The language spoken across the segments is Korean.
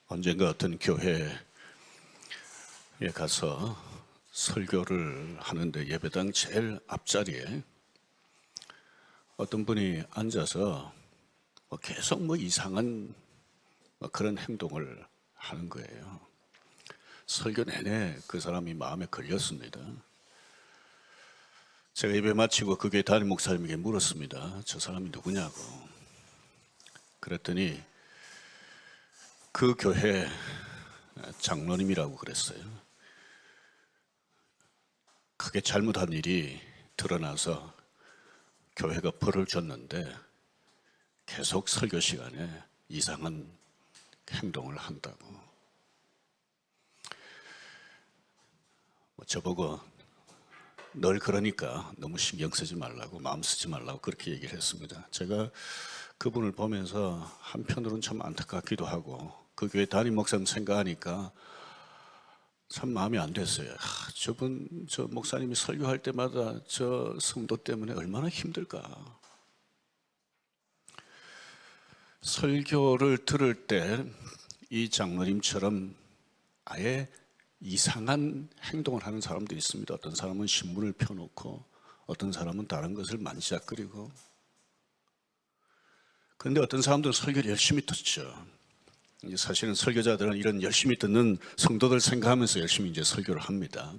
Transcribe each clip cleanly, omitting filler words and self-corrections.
언젠가 어떤 교회에 가서 설교를 하는데 예배당 제일 앞자리에 어떤 분이 앉아서 계속 이상한 그런 행동을 하는 거예요. 설교 내내 그 사람이 마음에 걸렸습니다. 제가 예배 마치고 그 교회 담임 목사님에게 물었습니다. 저 사람이 누구냐고. 그랬더니 그 교회 장로님이라고 그랬어요. 크게 잘못한 일이 드러나서 교회가 벌을 줬는데 계속 설교 시간에 이상한 행동을 한다고. 저보고 널 그러니까 너무 신경 쓰지 말라고, 마음 쓰지 말라고 그렇게 얘기를 했습니다. 제가 그분을 보면서 한편으로는 참 안타깝기도 하고 그 교회 담임 목사님 생각하니까 참 마음이 안 됐어요. 저분, 저 목사님이 설교할 때마다 저 성도 때문에 얼마나 힘들까. 설교를 들을 때 이 장로님처럼 아예 이상한 행동을 하는 사람도 있습니다. 어떤 사람은 신문을 펴놓고 어떤 사람은 다른 것을 만지작거리고. 그런데 어떤 사람들은 설교를 열심히 듣죠. 사실은 설교자들은 이런 열심히 듣는 성도들 생각하면서 열심히 이제 설교를 합니다.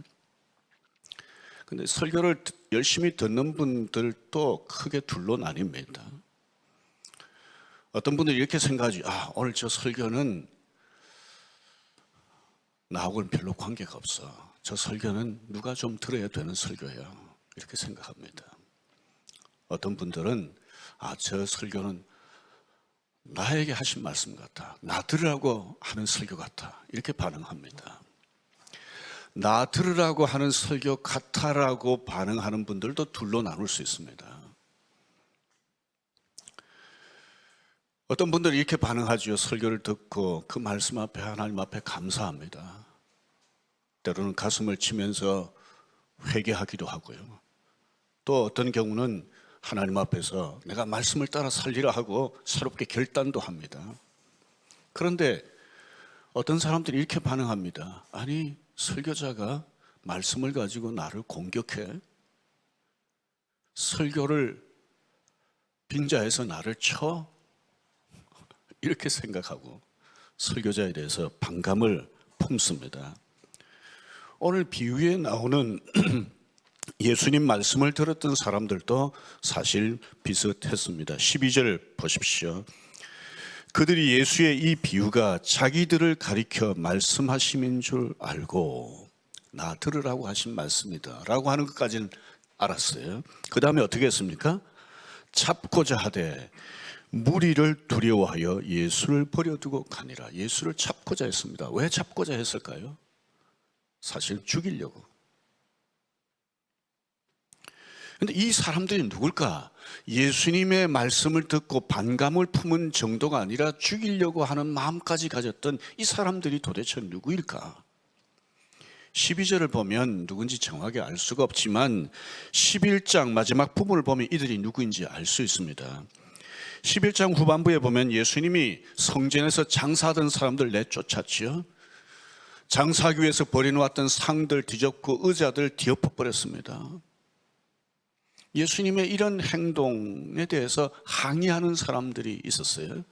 근데 설교를 열심히 듣는 분들도 크게 둘로 나뉩니다. 어떤 분들이 이렇게 생각하지, 오늘 저 설교는 나하고는 별로 관계가 없어. 저 설교는 누가 좀 들어야 되는 설교야. 이렇게 생각합니다. 어떤 분들은 저 설교는 나에게 하신 말씀 같아. 나 들으라고 하는 설교 같아. 이렇게 반응합니다. 나 들으라고 하는 설교 같아라고 반응하는 분들도 둘로 나눌 수 있습니다. 어떤 분들은 이렇게 반응하죠. 설교를 듣고 그 말씀 앞에 하나님 앞에 감사합니다. 때로는 가슴을 치면서 회개하기도 하고요. 또 어떤 경우는 하나님 앞에서 내가 말씀을 따라 살리라 하고 새롭게 결단도 합니다. 그런데 어떤 사람들이 이렇게 반응합니다. 아니, 설교자가 말씀을 가지고 나를 공격해? 설교를 빙자해서 나를 쳐? 이렇게 생각하고 설교자에 대해서 반감을 품습니다. 오늘 비유에 나오는 예수님 말씀을 들었던 사람들도 사실 비슷했습니다. 12절 보십시오. 그들이 예수의 이 비유가 자기들을 가리켜 말씀하심인 줄 알고 나 들으라고 하신 말씀이다 라고 하는 것까지는 알았어요. 그 다음에 어떻게 했습니까? 잡고자 하되 무리를 두려워하여 예수를 버려두고 가니라. 예수를 잡고자 했습니다. 왜 잡고자 했을까요? 사실 죽이려고. 그런데 이 사람들이 누굴까? 예수님의 말씀을 듣고 반감을 품은 정도가 아니라 죽이려고 하는 마음까지 가졌던 이 사람들이 도대체 누구일까? 12절을 보면 누군지 정확하게 알 수가 없지만 11장 마지막 부분을 보면 이들이 누구인지 알 수 있습니다. 11장 후반부에 보면 예수님이 성전에서 장사하던 사람들 내쫓았지요. 장사하기 위해서 버려놓았던 상들 뒤집고 의자들 뒤엎어버렸습니다. 예수님의 이런 행동에 대해서 항의하는 사람들이 있었어요.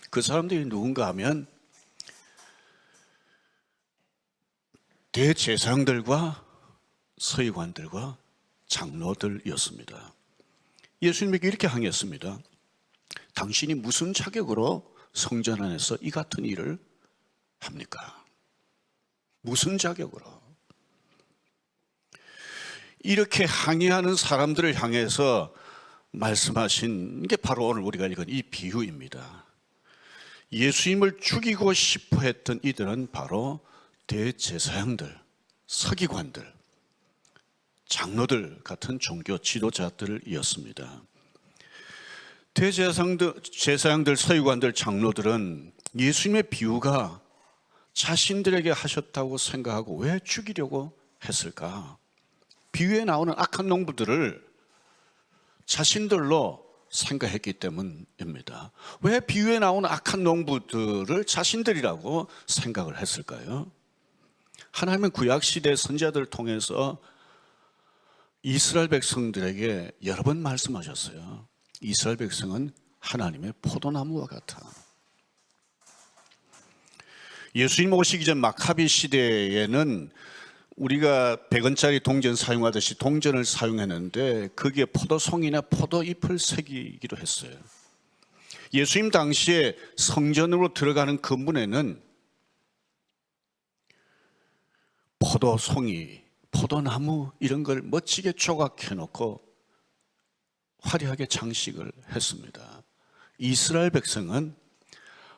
그 사람들이 누군가 하면 대제사장들과 서기관들과 장로들이었습니다. 예수님에게 이렇게 항의했습니다. 당신이 무슨 자격으로 성전 안에서 이 같은 일을 합니까? 무슨 자격으로? 이렇게 항의하는 사람들을 향해서 말씀하신 게 바로 오늘 우리가 읽은 이 비유입니다. 예수님을 죽이고 싶어 했던 이들은 바로 대제사장들, 서기관들, 장로들 같은 종교 지도자들이었습니다. 대제사장들, 서기관들, 장로들은 예수님의 비유가 자신들에게 하셨다고 생각하고 왜 죽이려고 했을까? 비유에 나오는 악한 농부들을 자신들로 생각했기 때문입니다. 왜 비유에 나오는 악한 농부들을 자신들이라고 생각을 했을까요? 하나님은 구약시대 선지자들을 통해서 이스라엘 백성들에게 여러 번 말씀하셨어요. 이스라엘 백성은 하나님의 포도나무와 같아. 예수님 오시기 전 마카비 시대에는 우리가 100원짜리 동전 사용하듯이 동전을 사용했는데 거기에 포도송이나 포도잎을 새기기도 했어요. 예수님 당시에 성전으로 들어가는 건물에는 포도송이, 포도나무 이런 걸 멋지게 조각해 놓고 화려하게 장식을 했습니다. 이스라엘 백성은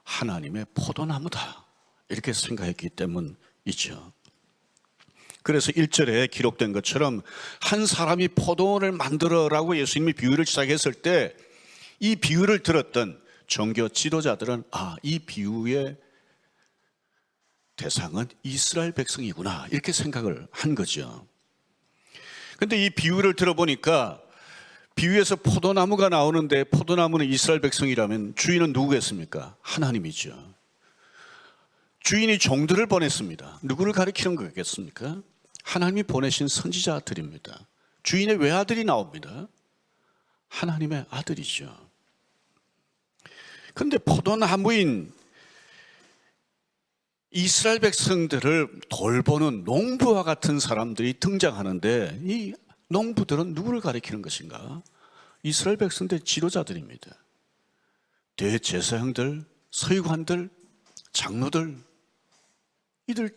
하나님의 포도나무다 이렇게 생각했기 때문이죠. 그래서 1절에 기록된 것처럼 한 사람이 포도원을 만들어라고 예수님이 비유를 시작했을 때 이 비유를 들었던 종교 지도자들은 이 비유의 대상은 이스라엘 백성이구나 이렇게 생각을 한 거죠. 그런데 이 비유를 들어보니까 비유에서 포도나무가 나오는데 포도나무는 이스라엘 백성이라면 주인은 누구겠습니까? 하나님이죠. 주인이 종들을 보냈습니다. 누구를 가리키는 거겠습니까? 하나님이 보내신 선지자들입니다. 주인의 외아들이 나옵니다. 하나님의 아들이죠. 그런데 포도나무인 이스라엘 백성들을 돌보는 농부와 같은 사람들이 등장하는데 이 농부들은 누구를 가리키는 것인가? 이스라엘 백성들의 지도자들입니다. 대제사장들, 서기관들, 장로들, 이들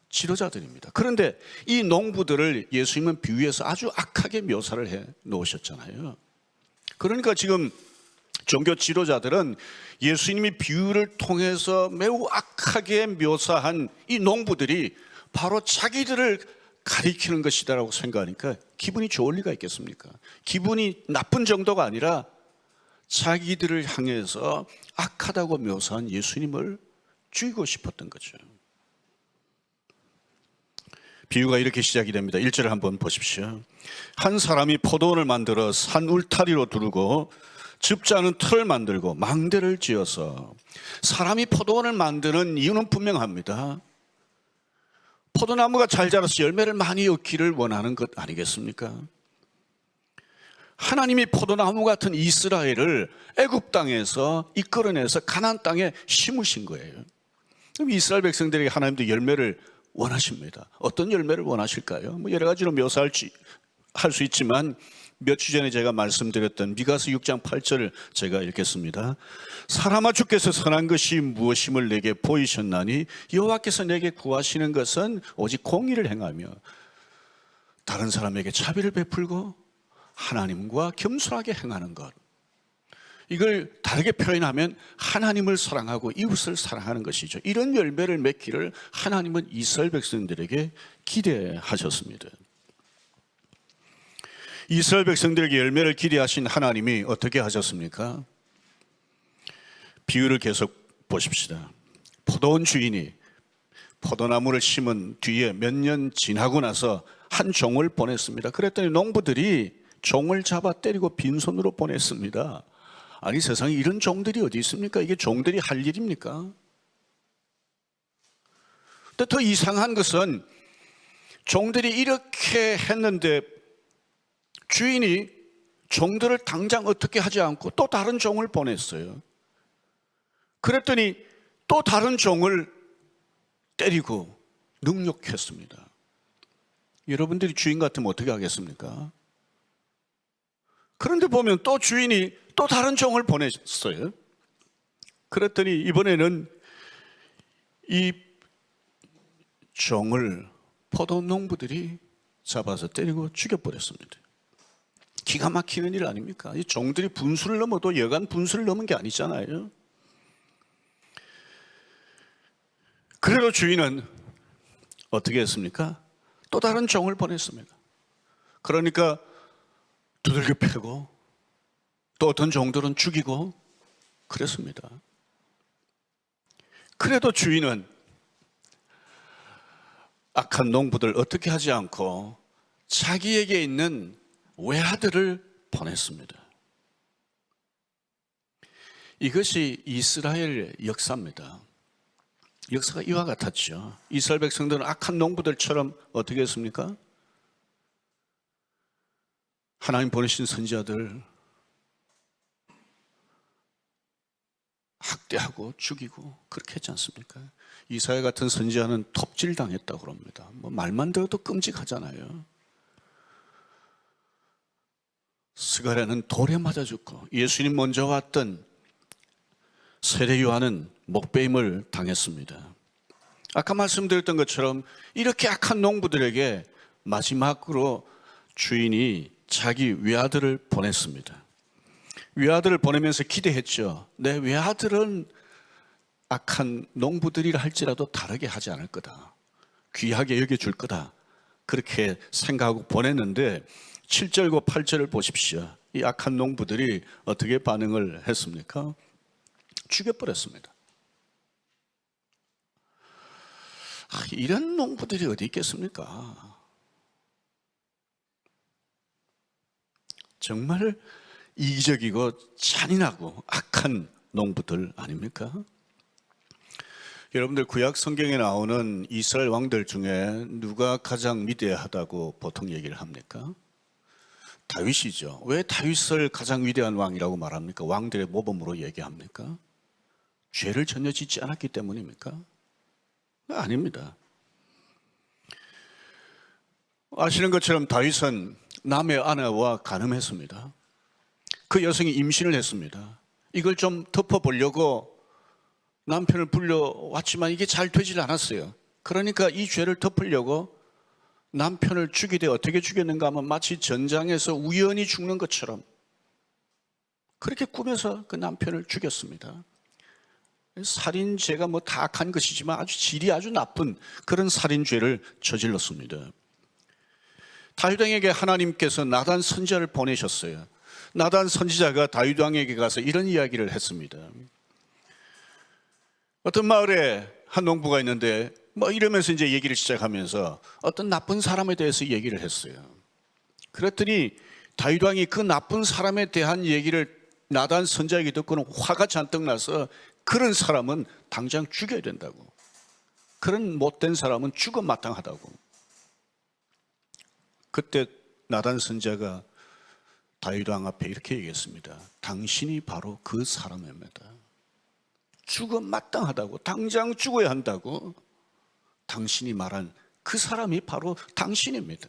지도자들입니다. 그런데 이 농부들을 예수님은 비유해서 아주 악하게 묘사를 해 놓으셨잖아요. 그러니까 지금 종교 지도자들은 예수님이 비유를 통해서 매우 악하게 묘사한 이 농부들이 바로 자기들을 가리키는 것이다라고 생각하니까 기분이 좋을 리가 있겠습니까? 기분이 나쁜 정도가 아니라 자기들을 향해서 악하다고 묘사한 예수님을 죽이고 싶었던 거죠. 비유가 이렇게 시작이 됩니다. 1절을 한번 보십시오. 한 사람이 포도원을 만들어 산 울타리로 두르고 즙자는 틀을 만들고 망대를 지어서 사람이 포도원을 만드는 이유는 분명합니다. 포도나무가 잘 자라서 열매를 많이 얻기를 원하는 것 아니겠습니까? 하나님이 포도나무 같은 이스라엘을 애굽 땅에서 이끌어내서 가나안 땅에 심으신 거예요. 그럼 이스라엘 백성들에게 하나님도 열매를 원하십니다. 어떤 열매를 원하실까요? 여러 가지로 묘사할 수 있지만 몇 주 전에 제가 말씀드렸던 미가서 6장 8절을 제가 읽겠습니다. 사람아 주께서 선한 것이 무엇임을 내게 보이셨나니 여호와께서 내게 구하시는 것은 오직 공의를 행하며 다른 사람에게 자비를 베풀고 하나님과 겸손하게 행하는 것. 이걸 다르게 표현하면 하나님을 사랑하고 이웃을 사랑하는 것이죠. 이런 열매를 맺기를 하나님은 이스라엘 백성들에게 기대하셨습니다. 이스라엘 백성들에게 열매를 기대하신 하나님이 어떻게 하셨습니까? 비유를 계속 보십시다. 포도원 주인이 포도나무를 심은 뒤에 몇 년 지나고 나서 한 종을 보냈습니다. 그랬더니 농부들이 종을 잡아 때리고 빈손으로 보냈습니다. 아니 세상에 이런 종들이 어디 있습니까? 이게 종들이 할 일입니까? 또 더 이상한 것은 종들이 이렇게 했는데 주인이 종들을 당장 어떻게 하지 않고 또 다른 종을 보냈어요. 그랬더니 또 다른 종을 때리고 능욕했습니다. 여러분들이 주인 같으면 어떻게 하겠습니까? 그런데 보면 또 주인이 또 다른 종을 보냈어요. 그랬더니 이번에는 이 종을 포도농부들이 잡아서 때리고 죽여버렸습니다. 기가 막히는 일 아닙니까? 이 종들이 분수를 넘어도 여간 분수를 넘은 게 아니잖아요. 그래도 주인은 어떻게 했습니까? 또 다른 종을 보냈습니다. 그러니까 두들겨 패고 또 어떤 종들은 죽이고 그랬습니다. 그래도 주인은 악한 농부들 어떻게 하지 않고 자기에게 있는 외아들을 보냈습니다. 이것이 이스라엘 역사입니다. 역사가 이와 같았죠. 이스라엘 백성들은 악한 농부들처럼 어떻게 했습니까? 하나님 보내신 선지자들 학대하고 죽이고 그렇게 했지 않습니까? 이사야 같은 선지자는 톱질당했다고 그럽니다. 뭐 말만 들어도 끔찍하잖아요. 스가랴는 돌에 맞아 죽고, 예수님 먼저 왔던 세례 요한은 목베임을 당했습니다. 아까 말씀드렸던 것처럼 이렇게 악한 농부들에게 마지막으로 주인이 자기 외아들을 보냈습니다. 외아들을 보내면서 기대했죠. 내 외아들은 악한 농부들이라 할지라도 다르게 하지 않을 거다. 귀하게 여겨줄 거다. 그렇게 생각하고 보냈는데 7절과 8절을 보십시오. 이 악한 농부들이 어떻게 반응을 했습니까? 죽여버렸습니다. 이런 농부들이 어디 있겠습니까? 정말 이기적이고 잔인하고 악한 농부들 아닙니까? 여러분들 구약 성경에 나오는 이스라엘 왕들 중에 누가 가장 위대하다고 보통 얘기를 합니까? 다윗이죠. 왜 다윗을 가장 위대한 왕이라고 말합니까? 왕들의 모범으로 얘기합니까? 죄를 전혀 짓지 않았기 때문입니까? 아닙니다. 아시는 것처럼 다윗은 남의 아내와 간음했습니다. 그 여성이 임신을 했습니다. 이걸 좀 덮어보려고 남편을 불러왔지만 이게 잘 되질 않았어요. 그러니까 이 죄를 덮으려고 남편을 죽이되 어떻게 죽였는가 하면 마치 전장에서 우연히 죽는 것처럼 그렇게 꾸며서 그 남편을 죽였습니다. 살인죄가 뭐 다 악한 것이지만 아주 질이 아주 나쁜 그런 살인죄를 저질렀습니다. 다윗 왕에게 하나님께서 나단 선지자를 보내셨어요. 나단 선지자가 다윗 왕에게 가서 이런 이야기를 했습니다. 어떤 마을에 한 농부가 있는데 뭐 이러면서 이제 얘기를 시작하면서 어떤 나쁜 사람에 대해서 얘기를 했어요. 그랬더니 다윗 왕이 그 나쁜 사람에 대한 얘기를 나단 선지자에게 듣고는 화가 잔뜩 나서 그런 사람은 당장 죽여야 된다고. 그런 못된 사람은 죽어 마땅하다고. 그때 나단 선지자가 다윗 왕 앞에 이렇게 얘기했습니다. 당신이 바로 그 사람입니다. 죽어 마땅하다고, 당장 죽어야 한다고. 당신이 말한 그 사람이 바로 당신입니다.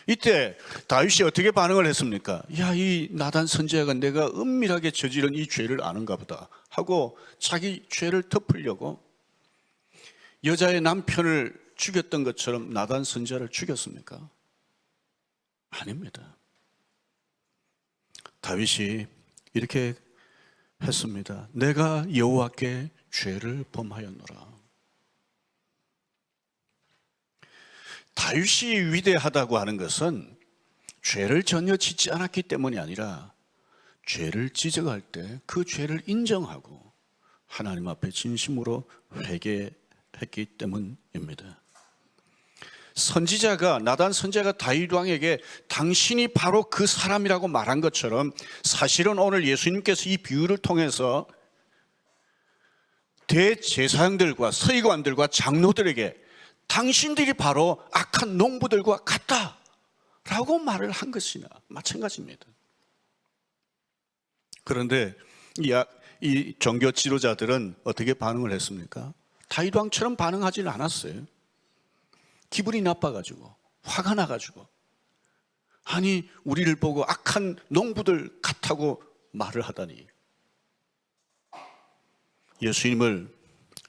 이때 다윗이 어떻게 반응을 했습니까? 야, 이 나단 선지자가 내가 은밀하게 저지른 이 죄를 아는가 보다 하고 자기 죄를 덮으려고 여자의 남편을 죽였던 것처럼 나단 선지자를 죽였습니까? 아닙니다. 다윗이 이렇게 했습니다. 내가 여호와께 죄를 범하였노라. 다윗이 위대하다고 하는 것은 죄를 전혀 짓지 않았기 때문이 아니라 죄를 지적할 때 그 죄를 인정하고 하나님 앞에 진심으로 회개했기 때문입니다. 선지자가 나단 선지자가 다윗 왕에게 당신이 바로 그 사람이라고 말한 것처럼 사실은 오늘 예수님께서 이 비유를 통해서 대제사장들과 서기관들과 장로들에게 당신들이 바로 악한 농부들과 같다라고 말을 한 것이나 마찬가지입니다. 그런데 이 종교 지도자들은 어떻게 반응을 했습니까? 다윗 왕처럼 반응하지는 않았어요. 기분이 나빠가지고 화가 나가지고 아니 우리를 보고 악한 농부들 같다고 말을 하다니 예수님을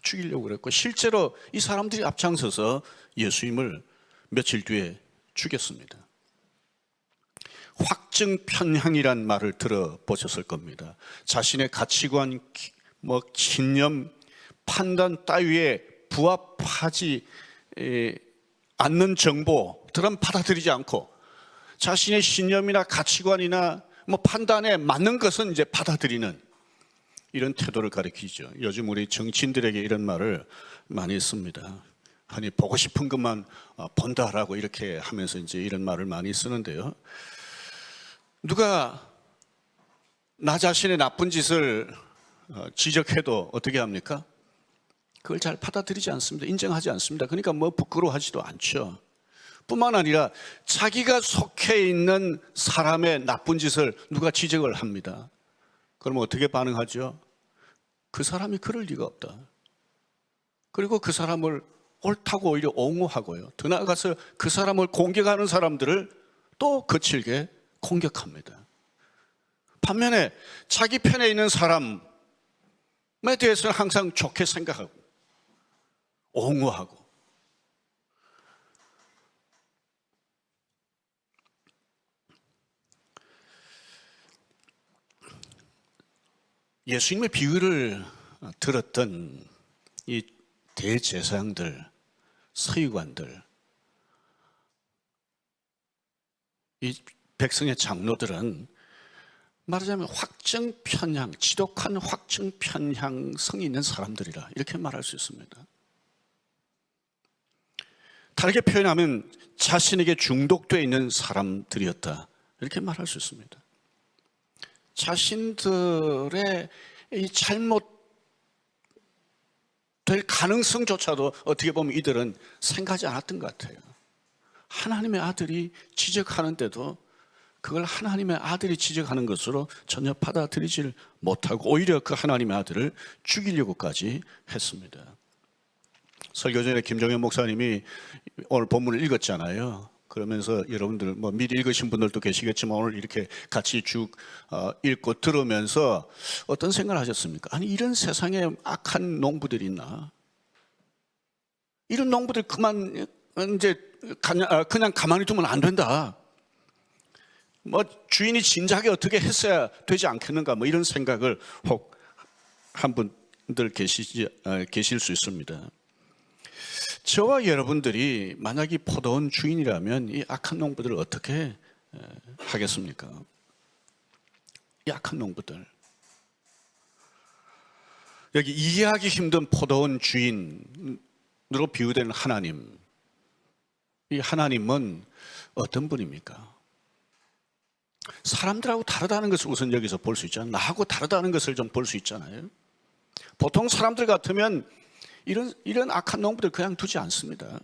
죽이려고 그랬고 실제로 이 사람들이 앞장서서 예수님을 며칠 뒤에 죽였습니다. 확증 편향이란 말을 들어보셨을 겁니다. 자신의 가치관, 신념, 판단 따위에 부합하지 않는 정보들은 받아들이지 않고 자신의 신념이나 가치관이나 판단에 맞는 것은 이제 받아들이는 이런 태도를 가리키죠. 요즘 우리 정치인들에게 이런 말을 많이 씁니다. 아니 보고 싶은 것만 본다라고 이렇게 하면서 이제 이런 말을 많이 쓰는데요. 누가 나 자신의 나쁜 짓을 지적해도 어떻게 합니까? 그걸 잘 받아들이지 않습니다. 인정하지 않습니다. 그러니까 뭐 부끄러워하지도 않죠. 뿐만 아니라 자기가 속해 있는 사람의 나쁜 짓을 누가 지적을 합니다. 그러면 어떻게 반응하죠? 그 사람이 그럴 리가 없다. 그리고 그 사람을 옳다고 오히려 옹호하고요. 더 나아가서 그 사람을 공격하는 사람들을 또 거칠게 공격합니다. 반면에 자기 편에 있는 사람에 대해서는 항상 좋게 생각하고 옹호하고, 예수님의 비유를 들었던 이 대제사장들, 서기관들, 이 백성의 장로들은 말하자면 확증 편향, 지독한 확증 편향성이 있는 사람들이라 이렇게 말할 수 있습니다. 다르게 표현하면 자신에게 중독되어 있는 사람들이었다 이렇게 말할 수 있습니다. 자신들의 이 잘못될 가능성조차도 어떻게 보면 이들은 생각하지 않았던 것 같아요. 하나님의 아들이 지적하는데도 그걸 하나님의 아들이 지적하는 것으로 전혀 받아들이질 못하고 오히려 그 하나님의 아들을 죽이려고까지 했습니다. 설교 전에 김종현 목사님이 오늘 본문을 읽었잖아요. 그러면서 여러분들 뭐 미리 읽으신 분들도 계시겠지만 오늘 이렇게 같이 쭉 읽고 들으면서 어떤 생각을 하셨습니까? 아니, 이런 세상에 악한 농부들이 있나? 이런 농부들 그만 이제 그냥 가만히 두면 안 된다. 뭐 주인이 진작에 어떻게 했어야 되지 않겠는가? 뭐 이런 생각을 혹 한 분들 계실 수 있습니다. 저와 여러분들이 만약 이 포도원 주인이라면 이 악한 농부들을 어떻게 하겠습니까? 이 악한 농부들, 여기 이해하기 힘든 포도원 주인으로 비유되는 하나님, 이 하나님은 어떤 분입니까? 사람들하고 다르다는 것을 우선 여기서 볼 수 있잖아요. 나하고 다르다는 것을 좀 볼 수 있잖아요. 보통 사람들 같으면 이런 악한 농부들 그냥 두지 않습니다.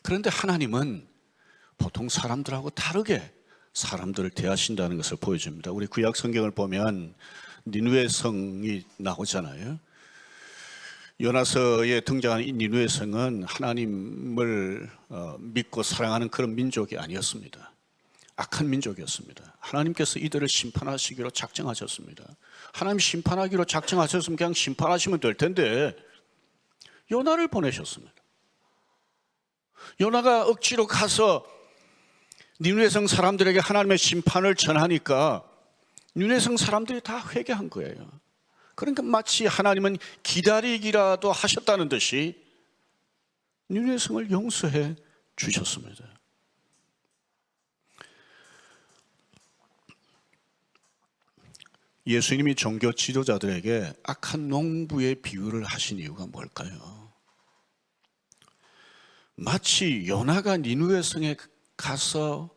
그런데 하나님은 보통 사람들하고 다르게 사람들을 대하신다는 것을 보여줍니다. 우리 구약 성경을 보면 니느웨 성이 나오잖아요. 요나서에 등장하는 이 니느웨 성은 하나님을 믿고 사랑하는 그런 민족이 아니었습니다. 악한 민족이었습니다. 하나님께서 이들을 심판하시기로 작정하셨습니다. 하나님 심판하기로 작정하셨으면 그냥 심판하시면 될 텐데 요나를 보내셨습니다. 요나가 억지로 가서 니느웨 성 사람들에게 하나님의 심판을 전하니까 니느웨 성 사람들이 다 회개한 거예요. 그러니까 마치 하나님은 기다리기라도 하셨다는 듯이 니느웨 성을 용서해 주셨습니다. 예수님이 종교 지도자들에게 악한 농부의 비유를 하신 이유가 뭘까요? 마치 요나가 니느웨 성에 가서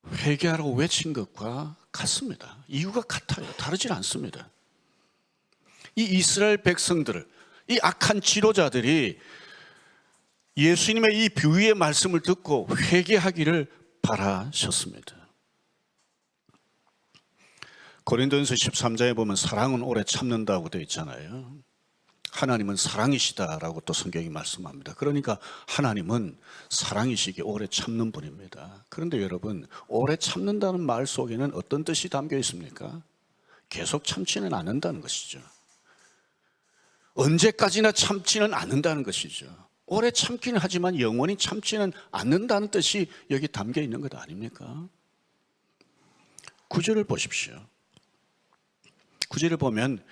회개하라고 외친 것과 같습니다. 이유가 같아요. 다르질 않습니다. 이 이스라엘 백성들, 이 악한 지도자들이 예수님의 이 비유의 말씀을 듣고 회개하기를 바라셨습니다. 고린도전서 13장에 보면 사랑은 오래 참는다고 되어 있잖아요. 하나님은 사랑이시다라고 또 성경이 말씀합니다. 그러니까 하나님은 사랑이시기에 오래 참는 분입니다. 그런데 여러분, 오래 참는다는 말 속에는 어떤 뜻이 담겨 있습니까? 계속 참지는 않는다는 것이죠. 언제까지나 참지는 않는다는 것이죠. 오래 참기는 하지만 영원히 참지는 않는다는 뜻이 여기 담겨 있는 것 아닙니까? 9절을 보십시오. 9절을 보면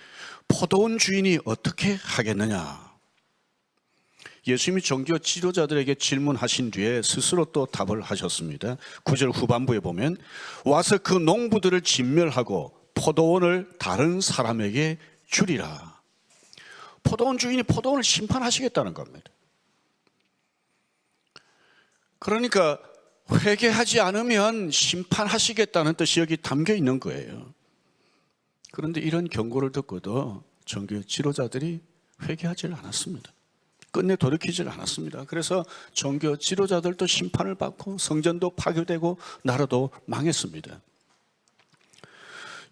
포도원 주인이 어떻게 하겠느냐? 예수님이 종교 지도자들에게 질문하신 뒤에 스스로 또 답을 하셨습니다. 9절 후반부에 보면 와서 그 농부들을 진멸하고 포도원을 다른 사람에게 주리라. 포도원 주인이 포도원을 심판하시겠다는 겁니다. 그러니까 회개하지 않으면 심판하시겠다는 뜻이 여기 담겨 있는 거예요. 그런데 이런 경고를 듣고도 종교 지도자들이 회개하지 않았습니다. 끝내 돌이키질 않았습니다. 그래서 종교 지도자들도 심판을 받고 성전도 파괴되고 나라도 망했습니다.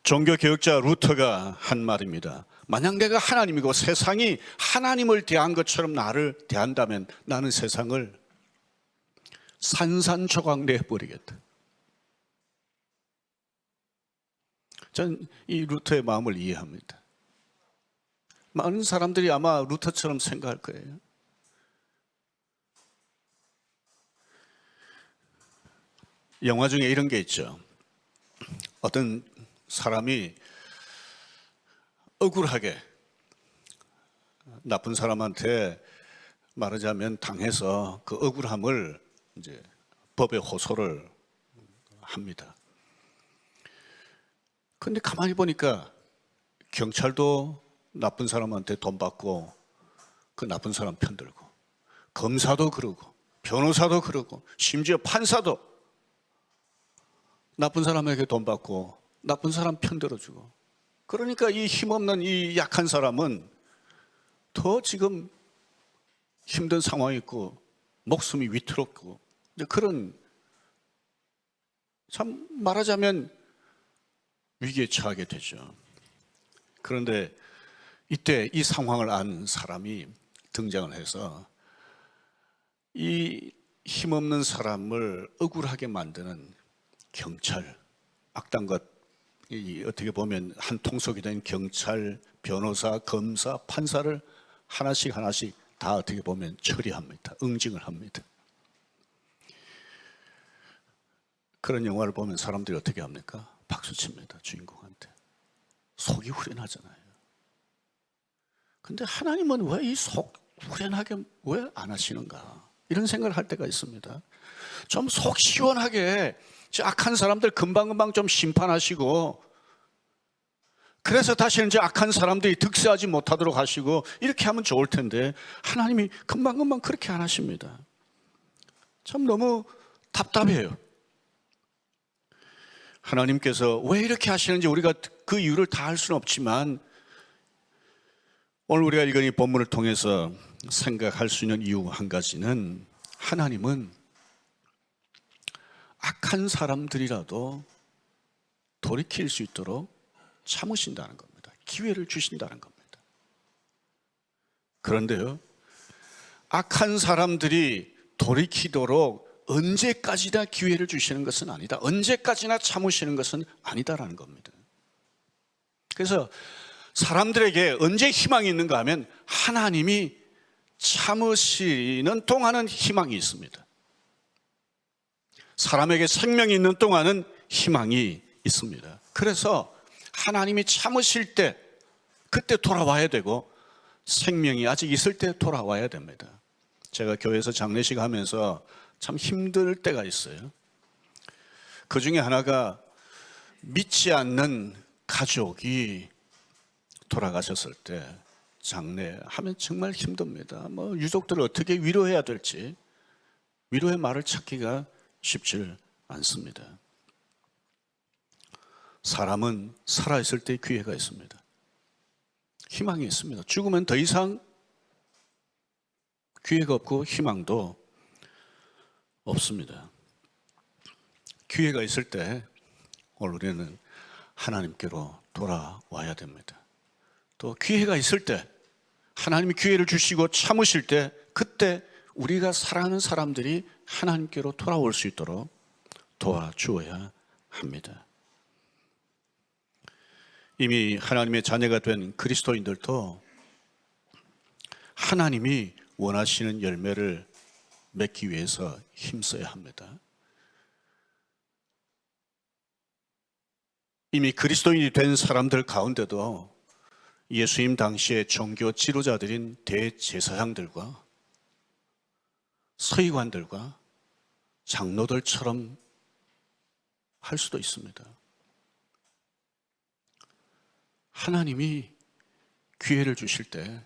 종교개혁자 루터가 한 말입니다. 만약 내가 하나님이고 세상이 하나님을 대한 것처럼 나를 대한다면 나는 세상을 산산조각 내버리겠다. 전 이 루터의 마음을 이해합니다. 많은 사람들이 아마 루터처럼 생각할 거예요. 영화 중에 이런 게 있죠. 어떤 사람이 억울하게 나쁜 사람한테 말하자면 당해서 그 억울함을 이제 법에 호소를 합니다. 근데 가만히 보니까 경찰도 나쁜 사람한테 돈 받고 그 나쁜 사람 편들고, 검사도 그러고 변호사도 그러고 심지어 판사도 나쁜 사람에게 돈 받고 나쁜 사람 편들어주고, 그러니까 이 힘없는 이 약한 사람은 더 지금 힘든 상황이 있고 목숨이 위태롭고, 그런, 참 말하자면 위기에 처하게 되죠. 그런데 이때 이 상황을 안 사람이 등장을 해서 이 힘없는 사람을 억울하게 만드는 경찰, 악당과 어떻게 보면 한 통속이 된 경찰, 변호사, 검사, 판사를 하나씩 하나씩 다 어떻게 보면 처리합니다. 응징을 합니다. 그런 영화를 보면 사람들이 어떻게 합니까? 박수칩니다. 주인공한테. 속이 후련하잖아요. 근데 하나님은 왜 이 속 후련하게 왜 안 하시는가? 이런 생각을 할 때가 있습니다. 좀 속 시원하게 악한 사람들 금방금방 좀 심판하시고, 그래서 다시는 이제 악한 사람들이 득세하지 못하도록 하시고, 이렇게 하면 좋을 텐데 하나님이 금방금방 그렇게 안 하십니다. 참 너무 답답해요. 하나님께서 왜 이렇게 하시는지 우리가 그 이유를 다 알 수는 없지만, 오늘 우리가 읽은 이 본문을 통해서 생각할 수 있는 이유 한 가지는, 하나님은 악한 사람들이라도 돌이킬 수 있도록 참으신다는 겁니다. 기회를 주신다는 겁니다. 그런데요, 악한 사람들이 돌이키도록 언제까지나 기회를 주시는 것은 아니다. 언제까지나 참으시는 것은 아니다라는 겁니다. 그래서 사람들에게 언제 희망이 있는가 하면, 하나님이 참으시는 동안은 희망이 있습니다. 사람에게 생명이 있는 동안은 희망이 있습니다. 그래서 하나님이 참으실 때 그때 돌아와야 되고, 생명이 아직 있을 때 돌아와야 됩니다. 제가 교회에서 장례식 하면서 참 힘들 때가 있어요. 그 중에 하나가 믿지 않는 가족이 돌아가셨을 때 장례하면 정말 힘듭니다. 유족들을 어떻게 위로해야 될지, 위로의 말을 찾기가 쉽지 않습니다. 사람은 살아있을 때 기회가 있습니다. 희망이 있습니다. 죽으면 더 이상 기회가 없고 희망도 없습니다. 기회가 있을 때 오늘 우리는 하나님께로 돌아와야 됩니다. 또 기회가 있을 때, 하나님이 기회를 주시고 참으실 때, 그때 우리가 사랑하는 사람들이 하나님께로 돌아올 수 있도록 도와주어야 합니다. 이미 하나님의 자녀가 된 그리스도인들도 하나님이 원하시는 열매를 맺기 위해서 힘써야 합니다. 이미 그리스도인이 된 사람들 가운데도 예수님 당시의 종교 지도자들인 대제사장들과 서기관들과 장로들처럼 할 수도 있습니다. 하나님이 기회를 주실 때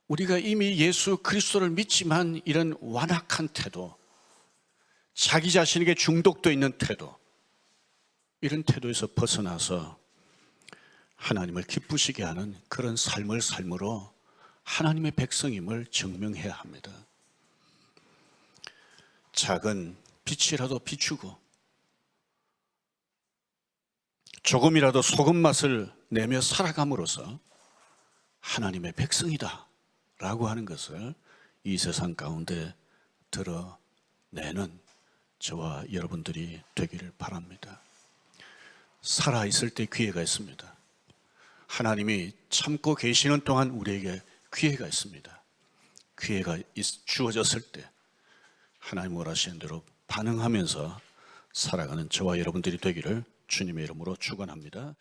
우리가 이미 예수 그리스도를 믿지만 이런 완악한 태도, 자기 자신에게 중독되어 있는 태도, 이런 태도에서 벗어나서 하나님을 기쁘시게 하는 그런 삶을 삶으로 하나님의 백성임을 증명해야 합니다. 작은 빛이라도 비추고 조금이라도 소금 맛을 내며 살아감으로써 하나님의 백성이다 라고 하는 것을 이 세상 가운데 드러내는 저와 여러분들이 되기를 바랍니다. 살아있을 때 기회가 있습니다. 하나님이 참고 계시는 동안 우리에게 기회가 있습니다. 기회가 주어졌을 때 하나님 원하시는 대로 반응하면서 살아가는 저와 여러분들이 되기를 주님의 이름으로 축원합니다.